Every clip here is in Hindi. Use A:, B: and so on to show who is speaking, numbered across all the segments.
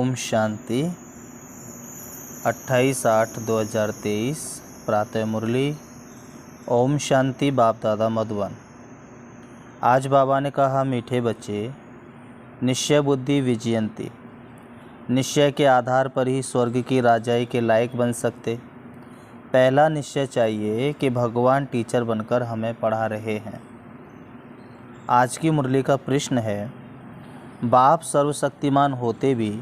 A: ओम शांति। 28/8/2023 प्रातः मुरली। ओम शांति। बाप दादा मधुबन। आज बाबा ने कहा, मीठे बच्चे, निश्चय बुद्धि विजयंती। निश्चय के आधार पर ही स्वर्ग की राजाई के लायक बन सकते। पहला निश्चय चाहिए कि भगवान टीचर बनकर हमें पढ़ा रहे हैं। आज की मुरली का प्रश्न है, बाप सर्वशक्तिमान होते भी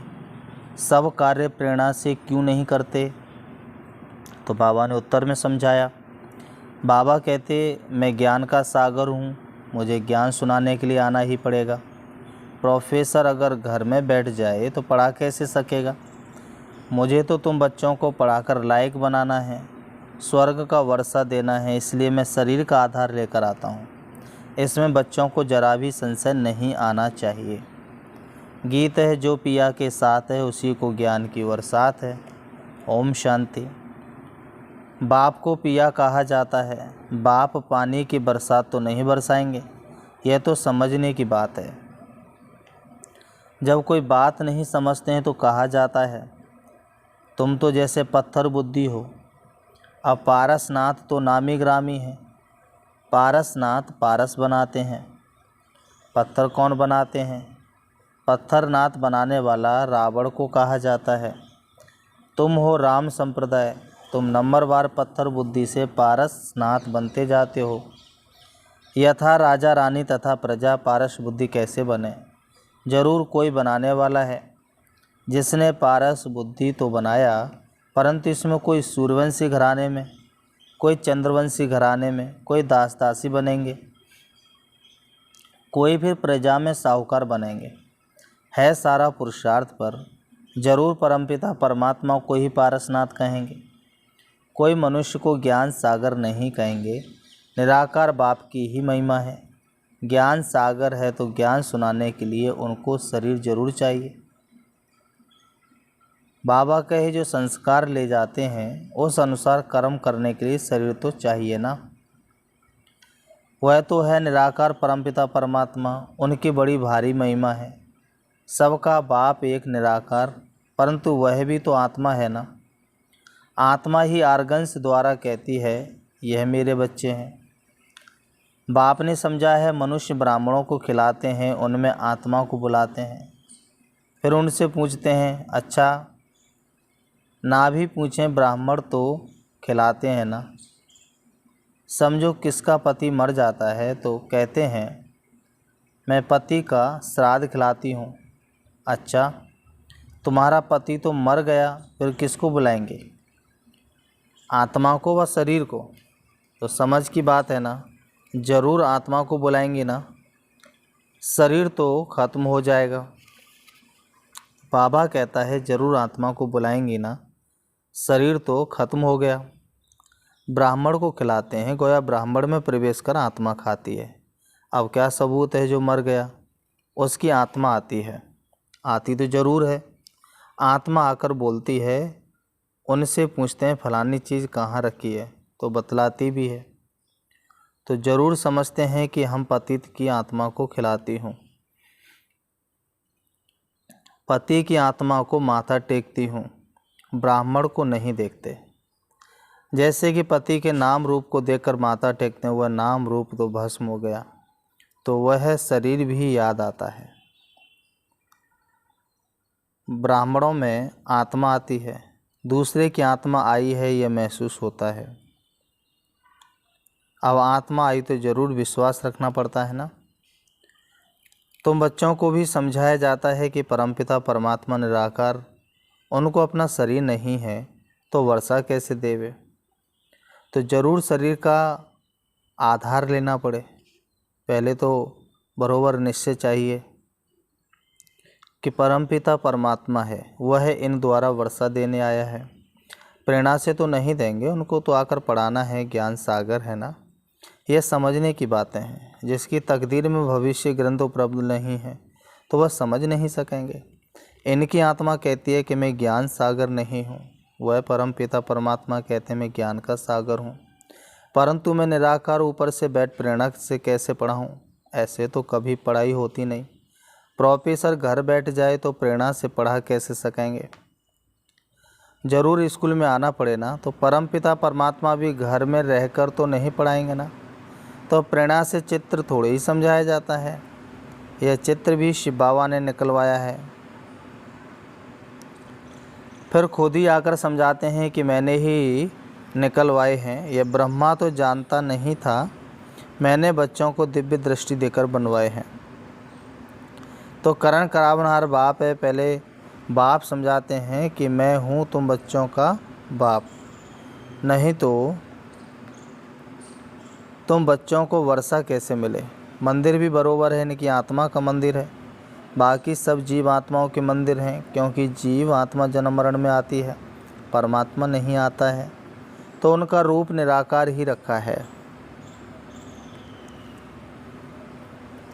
A: सब कार्य प्रेरणा से क्यों नहीं करते? तो बाबा ने उत्तर में समझाया। बाबा कहते, मैं ज्ञान का सागर हूँ, मुझे ज्ञान सुनाने के लिए आना ही पड़ेगा। प्रोफेसर अगर घर में बैठ जाए तो पढ़ा कैसे सकेगा? मुझे तो तुम बच्चों को पढ़ाकर लायक बनाना है, स्वर्ग का वर्षा देना है, इसलिए मैं शरीर का आधार लेकर आता हूँ। इसमें बच्चों को जरा भी संशय नहीं आना चाहिए। गीत है, जो पिया के साथ है उसी को ज्ञान की बरसात है। ओम शांति। बाप को पिया कहा जाता है। बाप पानी की बरसात तो नहीं बरसाएंगे, यह तो समझने की बात है। जब कोई बात नहीं समझते हैं तो कहा जाता है, तुम तो जैसे पत्थर बुद्धि हो। अब पारसनाथ तो नामी ग्रामी है। पारसनाथ पारस बनाते हैं। पत्थर कौन बनाते हैं? पत्थरनाथ बनाने वाला रावण को कहा जाता है। तुम हो राम संप्रदाय, तुम नंबरवार पत्थर बुद्धि से पारसनाथ बनते जाते हो। यथा राजा रानी तथा प्रजा पारस बुद्धि कैसे बने? जरूर कोई बनाने वाला है जिसने पारस बुद्धि तो बनाया, परंतु इसमें कोई सूर्यवंशी घराने में, कोई चंद्रवंशी घराने में, कोई दास दासी बनेंगे, कोई फिर प्रजा में साहूकार बनेंगे। है सारा पुरुषार्थ पर जरूर परमपिता परमात्मा को ही पारसनाथ कहेंगे। कोई मनुष्य को ज्ञान सागर नहीं कहेंगे। निराकार बाप की ही महिमा है। ज्ञान सागर है तो ज्ञान सुनाने के लिए उनको शरीर जरूर चाहिए। बाबा कहे, जो संस्कार ले जाते हैं उस अनुसार कर्म करने के लिए शरीर तो चाहिए ना। वह तो है निराकार परमपिता परमात्मा, उनकी बड़ी भारी महिमा है। सबका बाप एक निराकार, परंतु वह भी तो आत्मा है ना। आत्मा ही आर्गन्स द्वारा कहती है, यह मेरे बच्चे हैं। बाप ने समझा है, मनुष्य ब्राह्मणों को खिलाते हैं, उनमें आत्मा को बुलाते हैं। फिर उनसे पूछते हैं, अच्छा ना भी पूछें, ब्राह्मण तो खिलाते हैं ना। समझो किसका पति मर जाता है तो कहते हैं, मैं पति का श्राद्ध खिलाती हूँ। अच्छा, तुम्हारा पति तो मर गया, फिर किसको बुलाएंगे? आत्मा को व शरीर को? तो समझ की बात है ना, जरूर आत्मा को बुलाएंगे ना। शरीर तो खत्म हो जाएगा। बाबा कहता है, जरूर आत्मा को बुलाएंगे ना, शरीर तो खत्म हो गया। ब्राह्मण को खिलाते हैं, गोया ब्राह्मण में प्रवेश कर आत्मा खाती है। अब क्या सबूत है जो मर गया उसकी आत्मा आती है? आती तो ज़रूर है। आत्मा आकर बोलती है। उनसे पूछते हैं, फलानी चीज़ कहाँ रखी है, तो बतलाती भी है। तो ज़रूर समझते हैं कि हम पतित की आत्मा को खिलाती हूँ। पति की आत्मा को माथा टेकती हूँ, ब्राह्मण को नहीं देखते। जैसे कि पति के नाम रूप को देखकर माथा टेकते हैं, वह नाम रूप तो भस्म हो गया, तो वह शरीर भी याद आता है। ब्राह्मणों में आत्मा आती है, दूसरे की आत्मा आई है यह महसूस होता है। अब आत्मा आई तो ज़रूर विश्वास रखना पड़ता है ना। तुम बच्चों को भी समझाया जाता है कि परमपिता परमात्मा निराकार, उनको अपना शरीर नहीं है तो वर्षा कैसे देवे? तो ज़रूर शरीर का आधार लेना पड़े। पहले तो बरोबर निश्चय चाहिए कि परमपिता परमात्मा है, वह इन द्वारा वर्षा देने आया है। प्रेरणा से तो नहीं देंगे, उनको तो आकर पढ़ाना है, ज्ञान सागर है ना। यह समझने की बातें हैं। जिसकी तकदीर में भविष्य ग्रंथ उपलब्ध नहीं है तो वह समझ नहीं सकेंगे। इनकी आत्मा कहती है कि मैं ज्ञान सागर नहीं हूँ, वह परमपिता परमात्मा कहते हैं मैं ज्ञान का सागर हूँ, परंतु मैं निराकार ऊपर से बैठ प्रेरणा से कैसे पढ़ाऊँ? ऐसे तो कभी पढ़ाई होती नहीं। प्रोफेसर घर बैठ जाए तो प्रेरणा से पढ़ा कैसे सकेंगे। ज़रूर स्कूल में आना पड़े ना, तो परमपिता परमात्मा भी घर में रहकर तो नहीं पढ़ाएंगे ना। तो प्रेरणा से चित्र थोड़े ही समझाया जाता है। यह चित्र भी शिव बाबा ने निकलवाया है। फिर खुद ही आकर समझाते हैं कि मैंने ही निकलवाए हैं। यह ब्रह्मा तो जानता नहीं था, मैंने बच्चों को दिव्य दृष्टि देकर बनवाए हैं। तो करण करावनहार बाप है। पहले बाप समझाते हैं कि मैं हूँ तुम बच्चों का बाप, नहीं तो तुम बच्चों को वर्षा कैसे मिले। मंदिर भी बरोबर है, इनकी आत्मा का मंदिर है। बाकी सब जीव आत्माओं के मंदिर हैं, क्योंकि जीव आत्मा जन्म मरण में आती है, परमात्मा नहीं आता है, तो उनका रूप निराकार ही रखा है।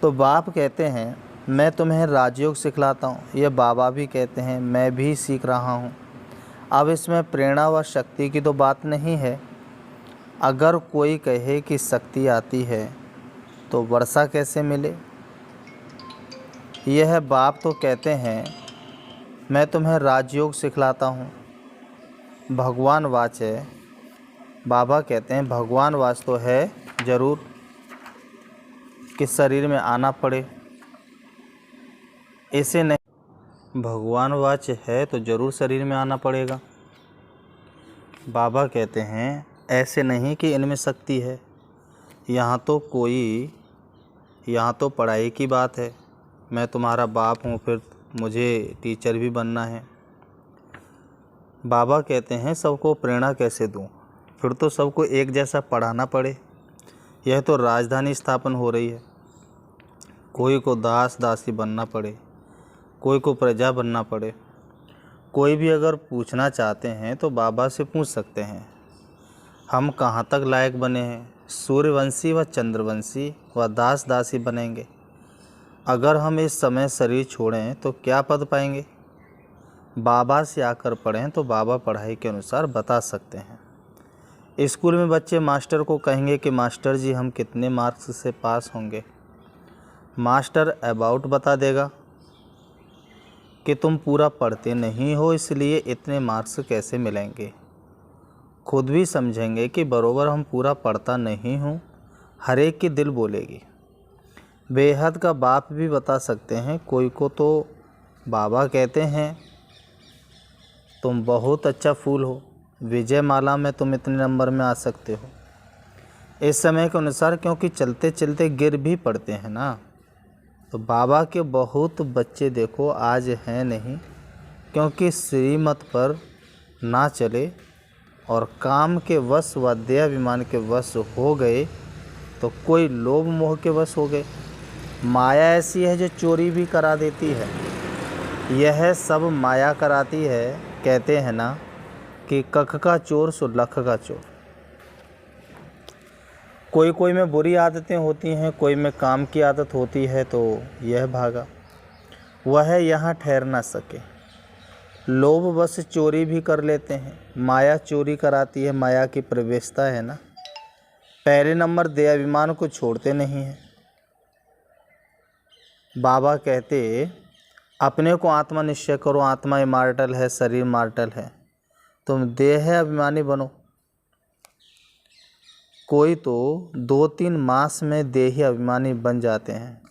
A: तो बाप कहते हैं मैं तुम्हें राजयोग सिखलाता हूँ। ये बाबा भी कहते हैं मैं भी सीख रहा हूँ। अब इसमें प्रेरणा व शक्ति की तो बात नहीं है। अगर कोई कहे कि शक्ति आती है तो वर्षा कैसे मिले। यह बाप तो कहते हैं मैं तुम्हें राजयोग सिखलाता हूँ। भगवान वाच है। बाबा कहते हैं भगवान वाच तो है ज़रूर कि शरीर में आना पड़े, ऐसे नहीं। भगवान वाच है तो ज़रूर शरीर में आना पड़ेगा। बाबा कहते हैं ऐसे नहीं कि इनमें शक्ति है। यहाँ तो पढ़ाई की बात है। मैं तुम्हारा बाप हूँ, फिर मुझे टीचर भी बनना है। बाबा कहते हैं सबको प्रेरणा कैसे दूँ, फिर तो सबको एक जैसा पढ़ाना पड़े। यह तो राजधानी स्थापन हो रही है। कोई को दास दासी बनना पड़े, कोई को प्रजा बनना पड़े। कोई भी अगर पूछना चाहते हैं तो बाबा से पूछ सकते हैं हम कहाँ तक लायक बने हैं। सूर्यवंशी व चंद्रवंशी व दास दासी बनेंगे। अगर हम इस समय शरीर छोड़ें तो क्या पद पाएंगे। बाबा से आकर पढ़ें तो बाबा पढ़ाई के अनुसार बता सकते हैं। स्कूल में बच्चे मास्टर को कहेंगे कि मास्टर जी हम कितने मार्क्स से पास होंगे। मास्टर अबाउट बता देगा कि तुम पूरा पढ़ते नहीं हो, इसलिए इतने मार्क्स कैसे मिलेंगे। खुद भी समझेंगे कि बरोबर हम पूरा पढ़ता नहीं हूँ। हर एक की दिल बोलेगी। बेहद का बाप भी बता सकते हैं। कोई को तो बाबा कहते हैं तुम बहुत अच्छा फूल हो, विजय माला में तुम इतने नंबर में आ सकते हो। इस समय के अनुसार, क्योंकि चलते चलते गिर भी पड़ते हैं ना। तो बाबा के बहुत बच्चे देखो आज हैं नहीं, क्योंकि श्रीमत पर ना चले और काम के वश व देहाभिमान के वश हो गए, तो कोई लोभ मोह के वश हो गए। माया ऐसी है जो चोरी भी करा देती है। यह सब माया कराती है। कहते हैं ना कि कख का चोर सो लख का चोर। कोई में बुरी आदतें होती हैं, कोई में काम की आदत होती है, तो यह भागा। वह यहाँ ठहर ना सके। लोभ बस चोरी भी कर लेते हैं। माया चोरी कराती है, माया की प्रवेशता है ना। पहले नंबर देहाभिमान को छोड़ते नहीं हैं। बाबा कहते अपने को आत्मा निश्चय करो। आत्मा इमार्टल है, शरीर मार्टल है। तुम देह अभिमानी बनो। कोई तो 2-3 मास में देही अभिमानी बन जाते हैं,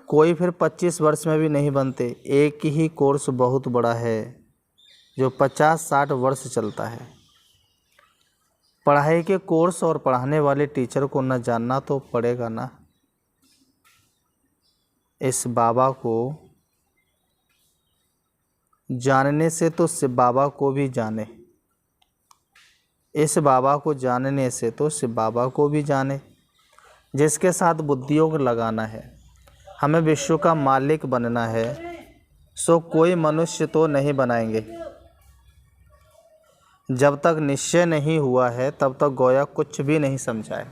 A: कोई फिर 25 वर्ष में भी नहीं बनते। एक ही कोर्स बहुत बड़ा है जो 50-60 वर्ष चलता है। पढ़ाई के कोर्स और पढ़ाने वाले टीचर को न जानना तो पड़ेगा ना। इस बाबा को जानने से तो शिव बाबा को भी जाने। इस बाबा को जानने से तो शिव बाबा को भी जाने। जिसके साथ बुद्धियोग लगाना है, हमें विश्व का मालिक बनना है, सो कोई मनुष्य तो नहीं बनाएंगे। जब तक निश्चय नहीं हुआ है तब तक गोया कुछ भी नहीं समझाए।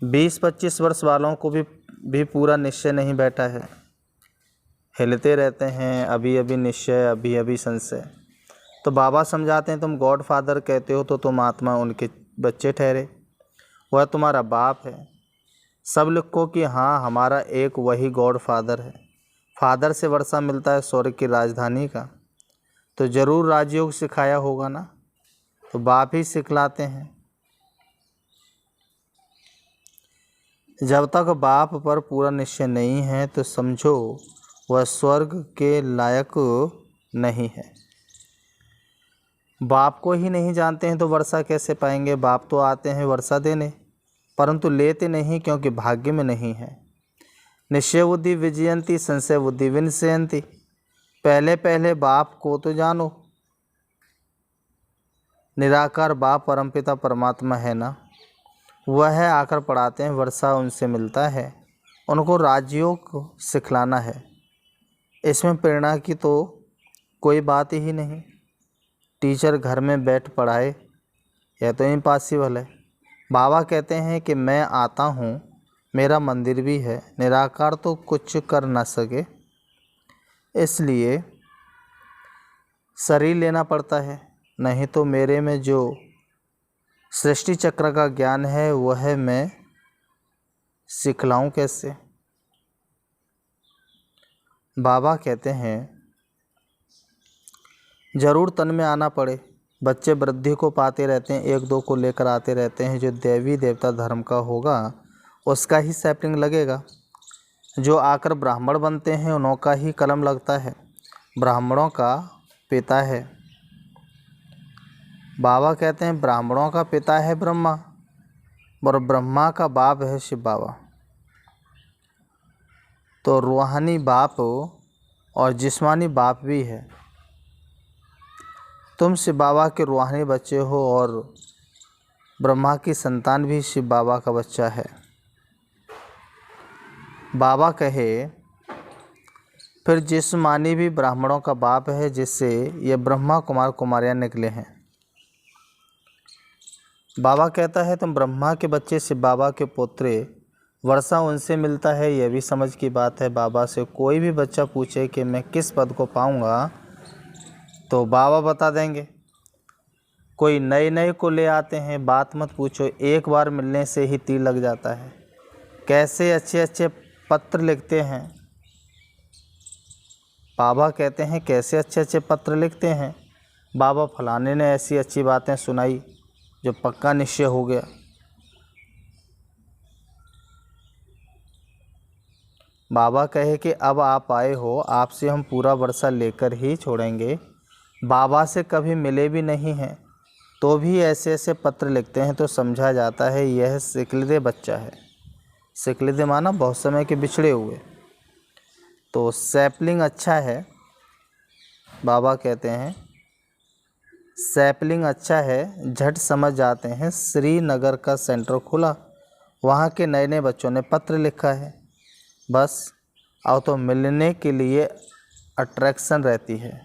A: 20-25 वर्ष वालों को भी पूरा निश्चय नहीं बैठा है। हिलते रहते हैं, अभी अभी निश्चय, अभी अभी संशय। तो बाबा समझाते हैं तुम गॉड फादर कहते हो तो तुम आत्मा उनके बच्चे ठहरे। वह तुम्हारा बाप है। सब लिखो कि हाँ, हमारा एक वही गॉड फादर है। फादर से वर्षा मिलता है स्वर्ग की राजधानी का, तो जरूर राजयोग सिखाया होगा ना, तो बाप ही सिखलाते हैं। जब तक बाप पर पूरा निश्चय नहीं है तो समझो वह स्वर्ग के लायक नहीं है। बाप को ही नहीं जानते हैं तो वर्षा कैसे पाएंगे। बाप तो आते हैं वर्षा देने, परंतु लेते नहीं, क्योंकि भाग्य में नहीं है। निश्चय बुद्धि विजयंती, संशय बुद्धि विनश्यंती। पहले पहले बाप को तो जानो। निराकार बाप परमपिता परमात्मा है ना, वह आकर पढ़ाते हैं, वर्षा उनसे मिलता है, उनको राजयोग सिखलाना है। इसमें प्रेरणा की तो कोई बात ही नहीं। टीचर घर में बैठ पढ़ाए, यह तो इम्पॉसिबल है। बाबा कहते हैं कि मैं आता हूँ, मेरा मंदिर भी है। निराकार तो कुछ कर न सके, इसलिए शरीर लेना पड़ता है, नहीं तो मेरे में जो सृष्टि चक्र का ज्ञान है वह मैं सिखलाऊं कैसे। बाबा कहते हैं जरूर तन में आना पड़े। बच्चे वृद्धि को पाते रहते हैं, एक दो को लेकर आते रहते हैं। जो देवी देवता धर्म का होगा उसका ही सैपलिंग लगेगा। जो आकर ब्राह्मण बनते हैं उनका ही कलम लगता है। ब्राह्मणों का पिता है, बाबा कहते हैं ब्राह्मणों का पिता है ब्रह्मा, और ब्रह्मा का बाप है शिव बाबा। तो रूहानी बाप और जिस्मानी बाप भी है। तुम शिव बाबा के रूहानी बच्चे हो और ब्रह्मा की संतान भी शिव बाबा का बच्चा है। बाबा कहे फिर जिस्मानी भी ब्राह्मणों का बाप है, जिससे ये ब्रह्मा कुमार कुमारियाँ निकले हैं। बाबा कहता है तुम ब्रह्मा के बच्चे शिव बाबा के पुत्र, वर्षा उनसे मिलता है, यह भी समझ की बात है। बाबा से कोई भी बच्चा पूछे कि मैं किस पद को पाऊंगा तो बाबा बता देंगे। कोई नए नए को ले आते हैं, बात मत पूछो, एक बार मिलने से ही तीर लग जाता है। कैसे अच्छे अच्छे पत्र लिखते हैं। बाबा कहते हैं कैसे अच्छे अच्छे पत्र लिखते हैं। बाबा फलाने ने ऐसी अच्छी बातें सुनाई जो पक्का निश्चय हो गया। बाबा कहे कि अब आप आए हो, आपसे हम पूरा वर्षा लेकर ही छोड़ेंगे। बाबा से कभी मिले भी नहीं हैं तो भी ऐसे ऐसे पत्र लिखते हैं, तो समझा जाता है यह सिकलिदे बच्चा है। सिकलिदे माना बहुत समय के बिछड़े हुए। तो सैपलिंग अच्छा है, बाबा कहते हैं सैपलिंग अच्छा है, झट समझ जाते हैं। श्रीनगर का सेंटर खुला, वहाँ के नए नए बच्चों ने पत्र लिखा है। बस अब तो मिलने के लिए अट्रैक्शन रहती है।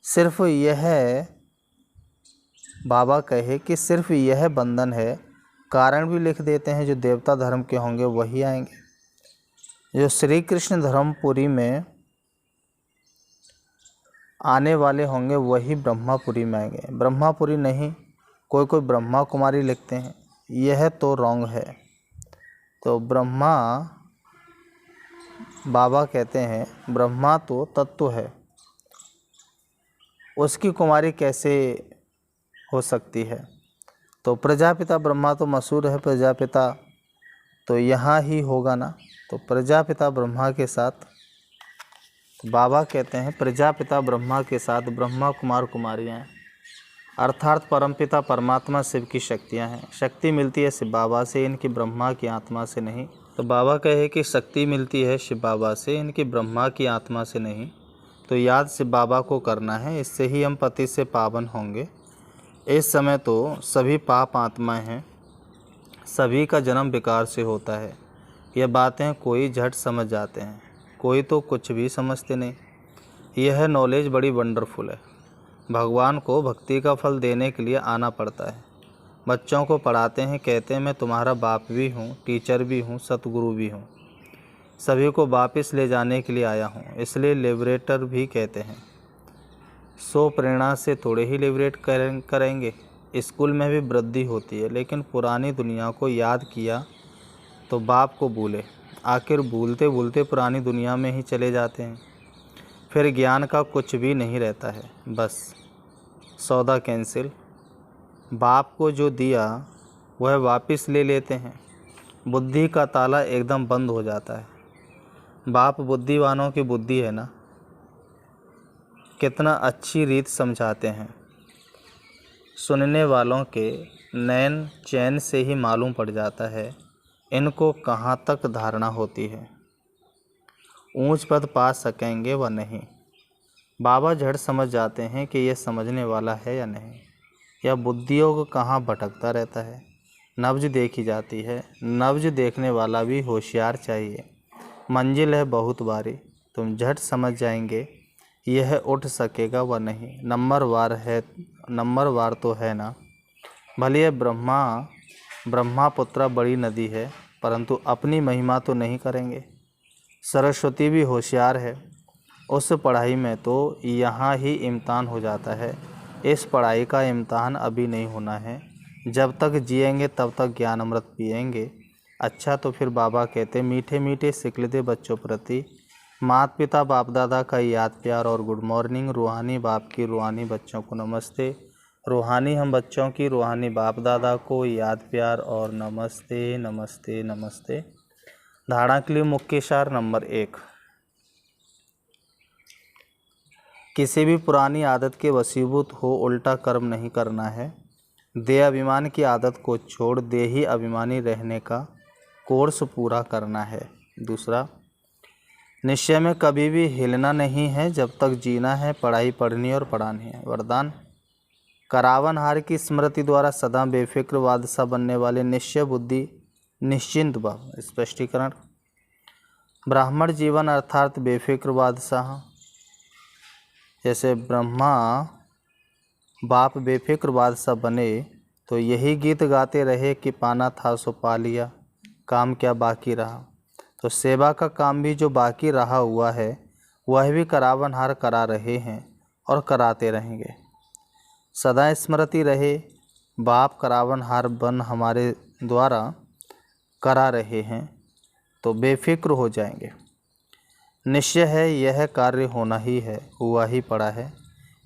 A: सिर्फ यह बाबा कहे कि सिर्फ यह बंधन है। कारण भी लिख देते हैं, जो देवता धर्म के होंगे वही आएंगे। जो श्री कृष्ण धर्मपुरी में आने वाले होंगे वही ब्रह्मापुरी में आएंगे। ब्रह्मापुरी नहीं, कोई कोई ब्रह्मा कुमारी लिखते हैं, यह तो रॉन्ग है। तो ब्रह्मा, बाबा कहते हैं ब्रह्मा तो तत्व है, उसकी कुमारी कैसे हो सकती है। तो प्रजापिता ब्रह्मा तो मशहूर है, प्रजापिता तो यहाँ ही होगा ना। तो प्रजापिता ब्रह्मा के साथ, बाबा कहते हैं प्रजापिता ब्रह्मा के साथ ब्रह्मा कुमार कुमारियाँ हैं, अर्थात परमपिता परमात्मा शिव की शक्तियाँ हैं। शक्ति मिलती है शिव बाबा से, इनकी ब्रह्मा की आत्मा से नहीं। तो बाबा कहे कि शक्ति मिलती है शिव बाबा से, इनकी ब्रह्मा की आत्मा से नहीं। तो याद शिव बाबा को करना है, इससे ही हम पति से पावन होंगे। इस समय तो सभी पाप आत्माएं हैं, सभी का जन्म विकार से होता है। यह बातें कोई झट समझ जाते हैं, कोई तो कुछ भी समझते नहीं। यह नॉलेज बड़ी वंडरफुल है। भगवान को भक्ति का फल देने के लिए आना पड़ता है। बच्चों को पढ़ाते हैं, कहते हैं मैं तुम्हारा बाप भी हूँ, टीचर भी हूँ, सतगुरु भी हूँ। सभी को वापस ले जाने के लिए आया हूँ, इसलिए लिबरेटर भी कहते हैं। सो प्रेरणा से थोड़े ही लिबरेट करेंगे। स्कूल में भी वृद्धि होती है, लेकिन पुरानी दुनिया को याद किया तो बाप को भूले। आखिर भूलते भूलते पुरानी दुनिया में ही चले जाते हैं। फिर ज्ञान का कुछ भी नहीं रहता है, बस सौदा कैंसिल। बाप को जो दिया वह वापस ले लेते हैं। बुद्धि का ताला एकदम बंद हो जाता है। बाप बुद्धिवानों की बुद्धि है ना, कितना अच्छी रीत समझाते हैं। सुनने वालों के नैन चैन से ही मालूम पड़ जाता है इनको कहाँ तक धारणा होती है, ऊंच पद पा सकेंगे व नहीं। बाबा झट समझ जाते हैं कि यह समझने वाला है या नहीं, या बुद्धियों को कहाँ भटकता रहता है। नब्ज देखी जाती है, नब्ज देखने वाला भी होशियार चाहिए। मंजिल है बहुत बारी, तुम झट समझ जाएंगे यह उठ सकेगा व नहीं। नंबरवार तो है ना। भले ब्रह्मापुत्रा बड़ी नदी है, परंतु अपनी महिमा तो नहीं करेंगे। सरस्वती भी होशियार है, उस पढ़ाई में तो यहाँ ही इम्तहान हो जाता है। इस पढ़ाई का इम्तहान अभी नहीं होना है, जब तक जिएंगे तब तक ज्ञान अमृत पिएंगे। अच्छा, तो फिर बाबा कहते मीठे मीठे सिकलते बच्चों प्रति माता पिता बाप दादा का याद प्यार और गुड मॉर्निंग। रूहानी बाप की रूहानी बच्चों को नमस्ते। रूहानी हम बच्चों की रूहानी बाप दादा को याद प्यार और नमस्ते नमस्ते नमस्ते। धारणा के लिए मुख्य सार नंबर 1, किसी भी पुरानी आदत के वशीभूत हो उल्टा कर्म नहीं करना है। देह अभिमान की आदत को छोड़ देही अभिमानी रहने का कोर्स पूरा करना है। दूसरा, निश्चय में कभी भी हिलना नहीं है, जब तक जीना है पढ़ाई पढ़नी और पढ़ानी है। वरदान, करावनहार की स्मृति द्वारा सदा बेफिक्र बादशाह बनने वाले निश्चय बुद्धि निश्चिंत भाव। स्पष्टीकरण, ब्राह्मण जीवन अर्थात बेफिक्र बादशाह। जैसे ब्रह्मा बाप बेफिक्र बादशाह बने तो यही गीत गाते रहे कि पाना था सो पा लिया, काम क्या बाकी रहा। तो सेवा का काम भी जो बाकी रहा हुआ है वह भी करावनहार करा रहे हैं और कराते रहेंगे। सदा स्मृति रहे, बाप करावनहार बन हमारे द्वारा करा रहे हैं तो बेफिक्र हो जाएंगे। निश्चय है यह कार्य होना ही है, हुआ ही पड़ा है,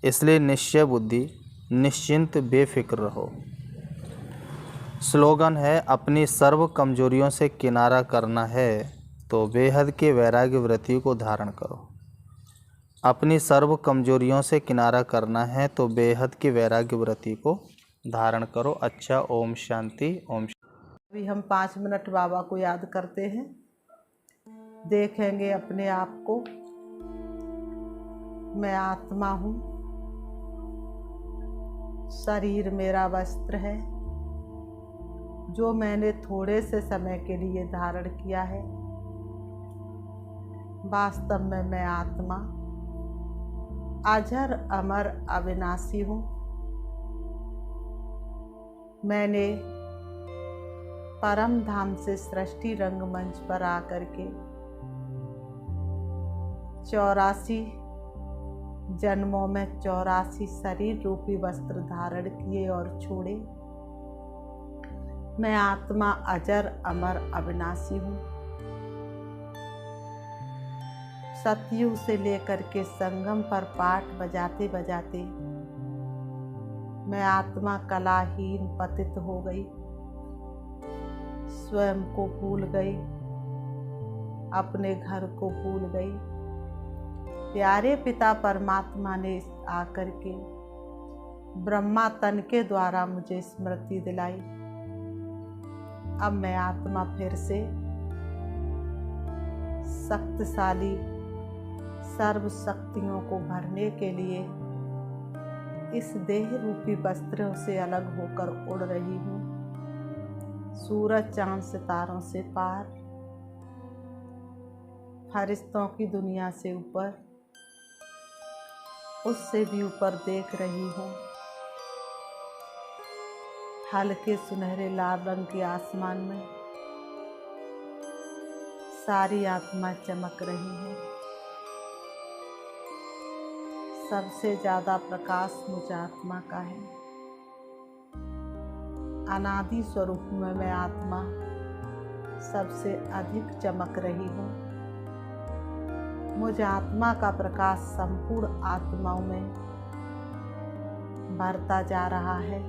A: इसलिए निश्चय बुद्धि निश्चिंत बेफिक्र रहो। स्लोगन है, अपनी सर्व कमजोरियों से किनारा करना है तो बेहद के वैराग्य वृत्ति को धारण करो। अपनी सर्व कमजोरियों से किनारा करना है तो बेहद की वैराग्य वृत्ति को धारण करो। अच्छा, ओम शांति। ओम
B: अभी हम 5 मिनट बाबा को याद करते हैं। देखेंगे अपने आप को, मैं आत्मा हूँ, शरीर मेरा वस्त्र है जो मैंने थोड़े से समय के लिए धारण किया है। वास्तव में मैं आत्मा अजर अमर अविनाशी हूँ। मैंने परम धाम से सृष्टि रंगमंच पर आकर के 84 जन्मों में 84 शरीर रूपी वस्त्र धारण किए और छोड़े। मैं आत्मा अजर अमर अविनाशी हूँ। सतयुग से लेकर के संगम पर पाठ बजाते बजाते मैं आत्मा कलाहीन पतित हो गई, स्वयं को भूल गई, अपने घर को भूल गई। प्यारे पिता परमात्मा ने आकर के ब्रह्मा तन के द्वारा मुझे स्मृति दिलाई। अब मैं आत्मा फिर से शक्तिशाली सर्व शक्तियों को भरने के लिए इस देह रूपी वस्त्रों से अलग होकर उड़ रही हूँ। सूरज चांद सितारों से पार, फरिश्तों की दुनिया से ऊपर, उससे भी ऊपर देख रही हूँ। हल्के सुनहरे लाल रंग के आसमान में सारी आत्मा चमक रही है। सबसे ज़्यादा प्रकाश मुझ आत्मा का है। अनादि स्वरूप में मैं आत्मा सबसे अधिक चमक रही हूँ। मुझ आत्मा का प्रकाश संपूर्ण आत्माओं में बढ़ता जा रहा है।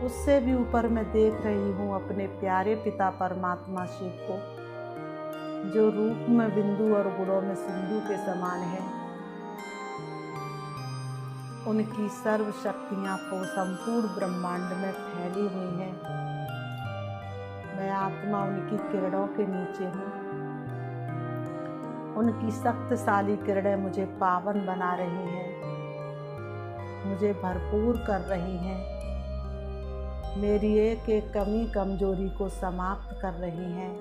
B: उससे भी ऊपर मैं देख रही हूँ अपने प्यारे पिता परमात्मा शिव को, जो रूप में बिंदु और गुणों में सिंधु के समान है। उनकी सर्व शक्तियाँ तो संपूर्ण ब्रह्मांड में फैली हुई हैं। मैं आत्मा उनकी किरणों के नीचे हूँ। उनकी शक्तिशाली किरणें मुझे पावन बना रही हैं, मुझे भरपूर कर रही हैं, मेरी एक एक कमी कमजोरी को समाप्त कर रही हैं।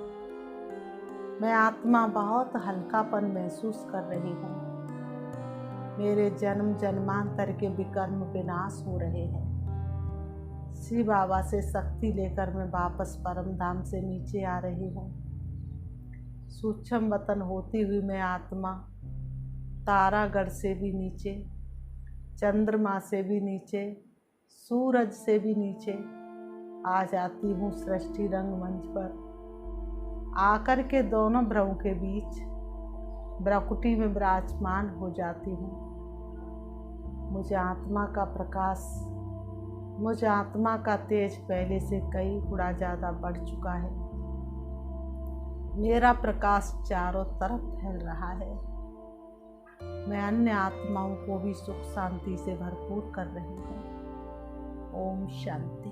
B: मैं आत्मा बहुत हल्कापन महसूस कर रही हूँ। मेरे जन्म जन्मांतर के विकर्म विनाश हो रहे हैं। शिव बाबा से शक्ति लेकर मैं वापस परम धाम से नीचे आ रही हूँ। सूक्ष्म वतन होती हुई मैं आत्मा तारागढ़ से भी नीचे, चंद्रमा से भी नीचे, सूरज से भी नीचे आ जाती हूँ सृष्टि रंगमंच पर। आकर के दोनों भ्रमों के बीच भ्रकुटी में विराजमान हो जाती हूँ। मुझे आत्मा का प्रकाश, मुझे आत्मा का तेज पहले से कई गुना ज़्यादा बढ़ चुका है। मेरा प्रकाश चारों तरफ फैल रहा है। मैं अन्य आत्माओं को भी सुख शांति से भरपूर कर रही हूँ। ओम शांति।